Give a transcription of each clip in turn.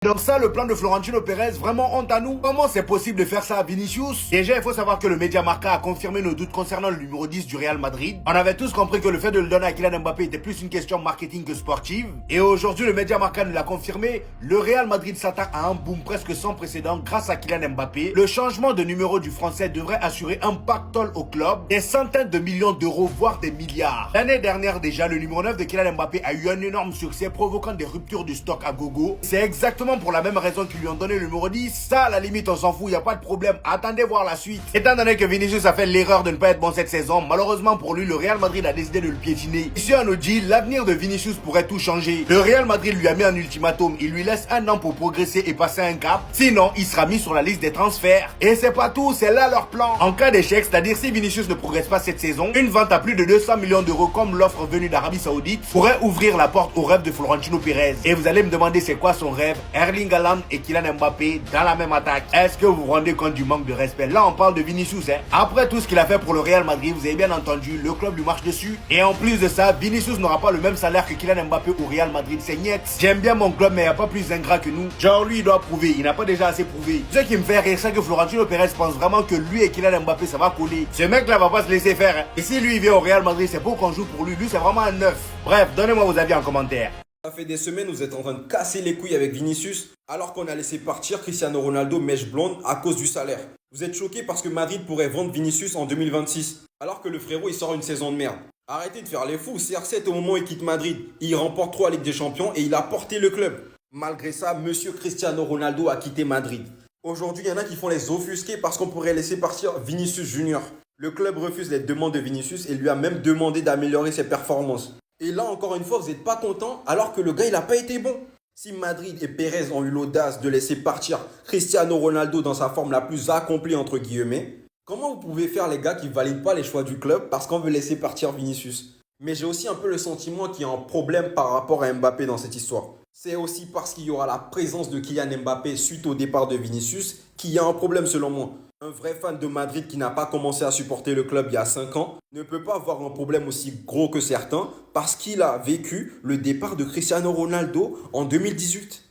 Donc ça, le plan de Florentino Pérez, vraiment honte à nous. Comment c'est possible de faire ça à Vinicius? Déjà, il faut savoir que le média Marca a confirmé nos doutes concernant le numéro 10 du Real Madrid. On avait tous compris que le fait de le donner à Kylian Mbappé était plus une question marketing que sportive. Et aujourd'hui, le média Marca nous l'a confirmé. Le Real Madrid s'attaque à un boom presque sans précédent grâce à Kylian Mbappé. Le changement de numéro du Français devrait assurer un pactole au club, des centaines de millions d'euros, voire des milliards. L'année dernière déjà, le numéro 9 de Kylian Mbappé a eu un énorme succès, provoquant des ruptures du stock à gogo. C'est exactement pour la même raison qu'ils lui ont donné le numéro 10. Ça, à la limite, on s'en fout, il n'y a pas de problème. Attendez voir la suite. Étant donné que Vinicius a fait l'erreur de ne pas être bon cette saison, malheureusement pour lui, le Real Madrid a décidé de le piétiner. Ici, on nous dit, l'avenir de Vinicius pourrait tout changer. Le Real Madrid lui a mis un ultimatum. Il lui laisse un an pour progresser et passer un cap. Sinon, il sera mis sur la liste des transferts. Et c'est pas tout, c'est là leur plan. En cas d'échec, c'est-à-dire si Vinicius ne progresse pas cette saison, une vente à plus de 200 millions d'euros comme l'offre venue d'Arabie Saoudite pourrait ouvrir la porte au rêve de Florentino Pérez. Et vous allez me demander c'est quoi son rêve? Erling Haaland et Kylian Mbappé dans la même attaque. Est-ce que vous vous rendez compte du manque de respect? Là, on parle de Vinicius, hein. Après tout ce qu'il a fait pour le Real Madrid, vous avez bien entendu, le club lui marche dessus. Et en plus de ça, Vinicius n'aura pas le même salaire que Kylian Mbappé au Real Madrid. C'est niet. J'aime bien mon club, mais il n'y a pas plus ingrat que nous. Genre, lui, il doit prouver. Il n'a pas déjà assez prouvé. Ce qui me fait rire, c'est que Florentino Pérez pense vraiment que lui et Kylian Mbappé, ça va coller. Ce mec-là va pas se laisser faire, hein. Et si lui, il vient au Real Madrid, c'est pour qu'on joue pour lui. Lui, c'est vraiment un neuf. Bref, donnez-moi vos avis en commentaire. Ça fait des semaines, vous êtes en train de casser les couilles avec Vinicius, alors qu'on a laissé partir Cristiano Ronaldo mèche blonde à cause du salaire. Vous êtes choqués parce que Madrid pourrait vendre Vinicius en 2026, alors que le frérot il sort une saison de merde. Arrêtez de faire les fous, CR7 au moment où il quitte Madrid, il remporte 3 Ligues des Champions et il a porté le club. Malgré ça, monsieur Cristiano Ronaldo a quitté Madrid. Aujourd'hui, il y en a qui font les offusqués parce qu'on pourrait laisser partir Vinicius Junior. Le club refuse les demandes de Vinicius et lui a même demandé d'améliorer ses performances. Et là, encore une fois, vous n'êtes pas content alors que le gars, il n'a pas été bon. Si Madrid et Pérez ont eu l'audace de laisser partir Cristiano Ronaldo dans sa forme la plus accomplie, entre guillemets, comment vous pouvez faire les gars qui ne valident pas les choix du club parce qu'on veut laisser partir Vinicius? Mais j'ai aussi un peu le sentiment qu'il y a un problème par rapport à Mbappé dans cette histoire. C'est aussi parce qu'il y aura la présence de Kylian Mbappé suite au départ de Vinicius qu'il y a un problème selon moi. Un vrai fan de Madrid qui n'a pas commencé à supporter le club il y a 5 ans ne peut pas avoir un problème aussi gros que certains parce qu'il a vécu le départ de Cristiano Ronaldo en 2018.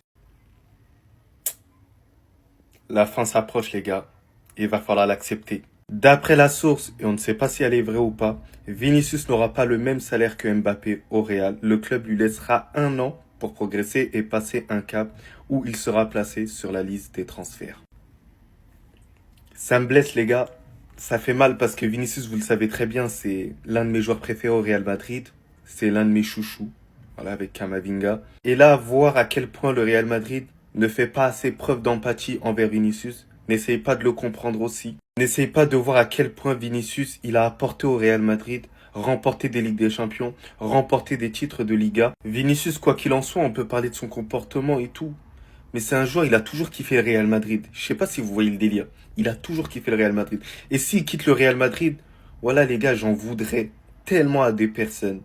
La fin s'approche, les gars. Il va falloir l'accepter. D'après la source, et on ne sait pas si elle est vraie ou pas, Vinicius n'aura pas le même salaire que Mbappé au Real. Le club lui laissera un an pour progresser et passer un cap où il sera placé sur la liste des transferts. Ça me blesse, les gars. Ça fait mal parce que Vinicius, vous le savez très bien, c'est l'un de mes joueurs préférés au Real Madrid. C'est l'un de mes chouchous. Voilà, avec Camavinga. Et là, voir à quel point le Real Madrid ne fait pas assez preuve d'empathie envers Vinicius. N'essayez pas de le comprendre aussi. N'essayez pas de voir à quel point Vinicius, il a apporté au Real Madrid, remporté des Ligues des Champions, remporté des titres de Liga. Vinicius, quoi qu'il en soit, on peut parler de son comportement et tout. Mais c'est un joueur, il a toujours kiffé le Real Madrid. Je sais pas si vous voyez le délire. Il a toujours kiffé le Real Madrid. Et s'il quitte le Real Madrid, voilà les gars, j'en voudrais tellement à des personnes.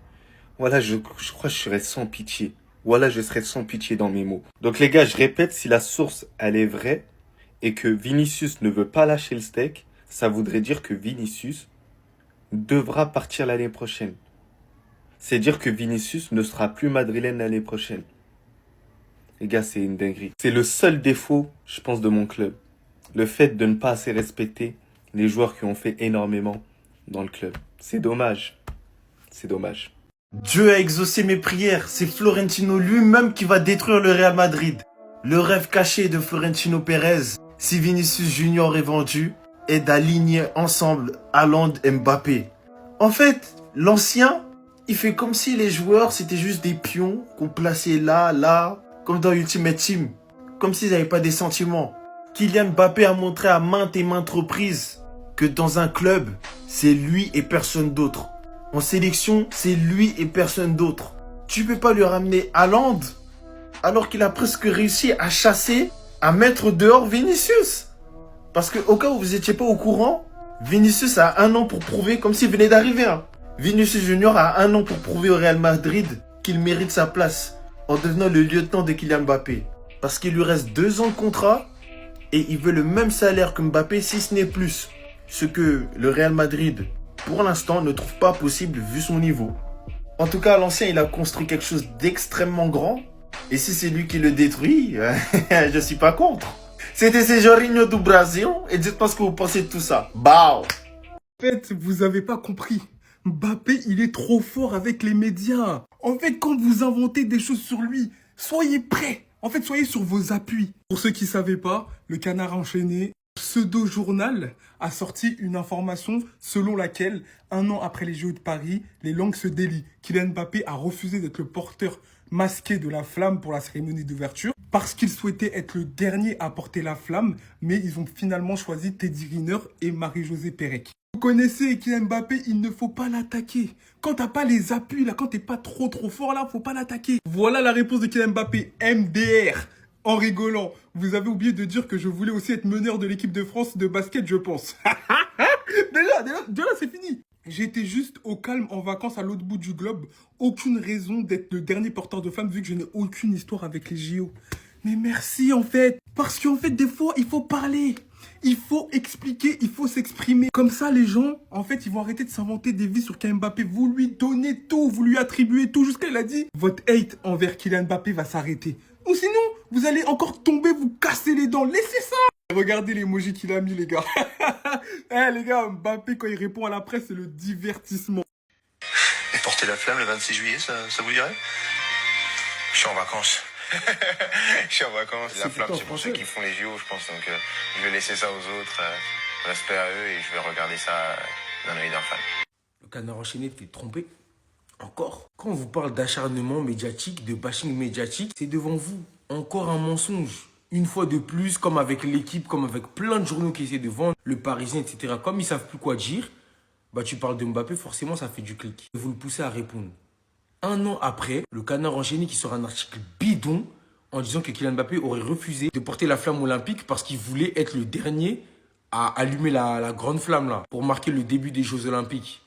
Voilà, je crois que je serais sans pitié. Voilà, je serais sans pitié dans mes mots. Donc les gars, je répète, si la source, elle est vraie, et que Vinicius ne veut pas lâcher le steak, ça voudrait dire que Vinicius devra partir l'année prochaine. C'est dire que Vinicius ne sera plus madrilène l'année prochaine. Les gars, c'est une dinguerie. C'est le seul défaut, je pense, de mon club. Le fait de ne pas assez respecter les joueurs qui ont fait énormément dans le club. C'est dommage. C'est dommage. Dieu a exaucé mes prières. C'est Florentino lui-même qui va détruire le Real Madrid. Le rêve caché de Florentino Pérez, si Vinicius Junior est vendu, est d'aligner ensemble Haaland et Mbappé. En fait, l'ancien, il fait comme si les joueurs, c'était juste des pions qu'on plaçait là, comme dans Ultimate Team. Comme s'ils n'avaient pas des sentiments. Kylian Mbappé a montré à maintes et maintes reprises que dans un club, c'est lui et personne d'autre. En sélection, c'est lui et personne d'autre. Tu peux pas lui ramener Haaland alors qu'il a presque réussi à chasser, à mettre dehors Vinicius. Parce que au cas où vous étiez pas au courant, Vinicius a 1 an pour prouver, comme s'il venait d'arriver. Vinicius Junior a 1 an pour prouver au Real Madrid qu'il mérite sa place en devenant le lieutenant de Kylian Mbappé. Parce qu'il lui reste 2 ans de contrat et il veut le même salaire que Mbappé, si ce n'est plus. Ce que le Real Madrid, pour l'instant, ne trouve pas possible vu son niveau. En tout cas, l'ancien, il a construit quelque chose d'extrêmement grand. Et si c'est lui qui le détruit, je suis pas contre. C'était ces Jorginho du Brasil et dites-moi ce que vous pensez de tout ça. Bao. En fait, vous avez pas compris. Mbappé, il est trop fort avec les médias. En fait, quand vous inventez des choses sur lui, soyez prêts. En fait, soyez sur vos appuis. Pour ceux qui savaient pas, le Canard enchaîné, Pseudo-Journal a sorti une information selon laquelle, 1 an après les JO de Paris, les langues se délient. Kylian Mbappé a refusé d'être le porteur masqué de la flamme pour la cérémonie d'ouverture parce qu'il souhaitait être le dernier à porter la flamme, mais ils ont finalement choisi Teddy Riner et Marie-Josée Pérec. Vous connaissez Kylian Mbappé, il ne faut pas l'attaquer. Quand t'as pas les appuis, là, quand t'es pas trop fort, là, faut pas l'attaquer. Voilà la réponse de Kylian Mbappé, MDR. En rigolant, vous avez oublié de dire que je voulais aussi être meneur de l'équipe de France de basket, je pense. déjà, c'est fini. J'étais juste au calme en vacances à l'autre bout du globe. Aucune raison d'être le dernier porteur de flamme vu que je n'ai aucune histoire avec les JO. Mais merci en fait. Parce qu'en fait, des fois, il faut parler. Il faut expliquer, il faut s'exprimer. Comme ça, les gens, en fait, ils vont arrêter de s'inventer des vies sur Kylian Mbappé. Vous lui donnez tout, vous lui attribuez tout. Jusqu'à il a dit, votre hate envers Kylian Mbappé va s'arrêter. Ou sinon, vous allez encore tomber, vous casser les dents. Laissez ça. Regardez l'emoji qu'il a mis, les gars. Les gars, Mbappé, quand il répond à la presse, c'est le divertissement. Et porter la flamme le 26 juillet, ça vous dirait? Je suis en vacances. Je suis en vacances. La flamme, c'est pour ceux qui font les JO, je pense. Donc, je vais laisser ça aux autres. Respect à eux et je vais regarder ça d'un œil d'un fan. Le Canard enchaîné, t'es trompé. Encore. Quand on vous parle d'acharnement médiatique, de bashing médiatique, c'est devant vous. Encore un mensonge. Une fois de plus, comme avec l'équipe, comme avec plein de journaux qui essaient de vendre, le Parisien, etc. Comme ils savent plus quoi dire, bah tu parles de Mbappé, forcément ça fait du clic. Et vous le poussez à répondre. 1 an après, le Canard enchaîné qui sort un article bidon en disant que Kylian Mbappé aurait refusé de porter la flamme olympique parce qu'il voulait être le dernier à allumer la grande flamme là pour marquer le début des Jeux Olympiques.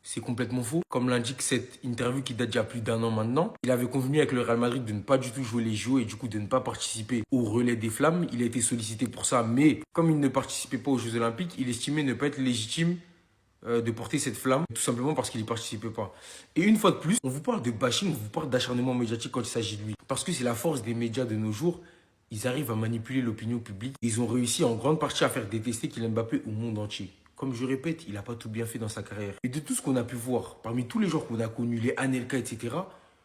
C'est complètement faux. Comme l'indique cette interview qui date d'il y a plus d'1 an maintenant, il avait convenu avec le Real Madrid de ne pas du tout jouer les JO et du coup de ne pas participer au relais des flammes. Il a été sollicité pour ça, mais comme il ne participait pas aux Jeux Olympiques, il estimait ne pas être légitime de porter cette flamme, tout simplement parce qu'il n'y participait pas. Et une fois de plus, on vous parle de bashing, on vous parle d'acharnement médiatique quand il s'agit de lui. Parce que c'est la force des médias de nos jours. Ils arrivent à manipuler l'opinion publique. Ils ont réussi en grande partie à faire détester Kylian Mbappé au monde entier. Comme je répète, il n'a pas tout bien fait dans sa carrière. Et de tout ce qu'on a pu voir, parmi tous les joueurs qu'on a connus, les Anelka, etc.,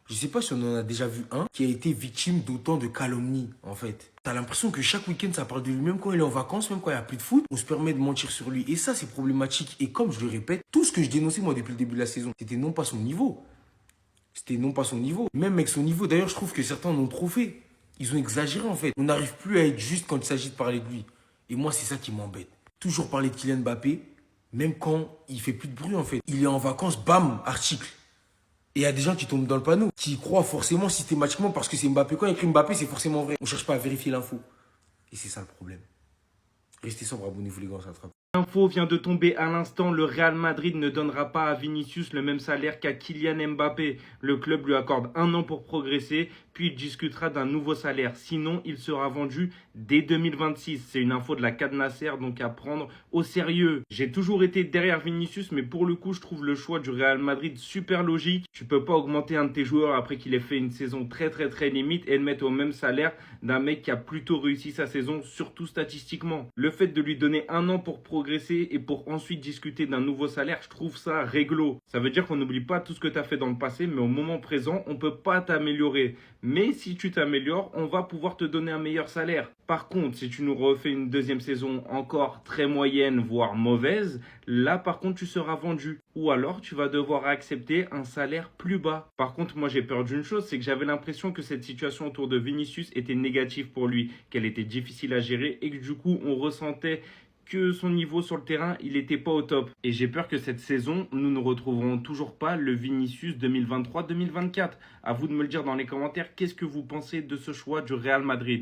je ne sais pas si on en a déjà vu un qui a été victime d'autant de calomnies, en fait. T'as l'impression que chaque week-end, ça parle de lui, même quand il est en vacances, même quand il n'y a plus de foot, on se permet de mentir sur lui. Et ça, c'est problématique. Et comme je le répète, tout ce que je dénonçais, moi, depuis le début de la saison, c'était non pas son niveau. C'était non pas son niveau. Même avec son niveau, d'ailleurs, je trouve que certains en ont trop fait. Ils ont exagéré, en fait. On n'arrive plus à être juste quand il s'agit de parler de lui. Et moi, c'est ça qui m'embête. Toujours parler de Kylian Mbappé, même quand il fait plus de bruit en fait. Il est en vacances, bam, article. Et il y a des gens qui tombent dans le panneau, qui croient forcément systématiquement parce que c'est Mbappé. Quand il écrit Mbappé, c'est forcément vrai. On ne cherche pas à vérifier l'info. Et c'est ça le problème. Restez sobre, abonnez-vous les gars, on s'attrape. L'info vient de tomber à l'instant, le Real Madrid ne donnera pas à Vinicius le même salaire qu'à Kylian Mbappé. Le club lui accorde 1 an pour progresser, puis il discutera d'un nouveau salaire. Sinon, il sera vendu dès 2026. C'est une info de la CAD Nasser, donc à prendre au sérieux. J'ai toujours été derrière Vinicius, mais pour le coup, je trouve le choix du Real Madrid super logique. Tu peux pas augmenter un de tes joueurs après qu'il ait fait une saison très limite et le mettre au même salaire d'un mec qui a plutôt réussi sa saison, surtout statistiquement. Le fait de lui donner 1 an pour progresser et pour ensuite discuter d'un nouveau salaire, je trouve ça réglo. Ça veut dire qu'on n'oublie pas tout ce que tu as fait dans le passé, mais au moment présent, on peut pas t'améliorer. Mais si tu t'améliores, on va pouvoir te donner un meilleur salaire. Par contre, si tu nous refais une deuxième saison encore très moyenne, voire mauvaise, là par contre tu seras vendu. Ou alors tu vas devoir accepter un salaire plus bas. Par contre, moi j'ai peur d'une chose, c'est que j'avais l'impression que cette situation autour de Vinicius était négative pour lui, qu'elle était difficile à gérer et que du coup on ressentait que son niveau sur le terrain, il n'était pas au top. Et j'ai peur que cette saison, nous ne retrouverons toujours pas le Vinicius 2023-2024. À vous de me le dire dans les commentaires, qu'est-ce que vous pensez de ce choix du Real Madrid ?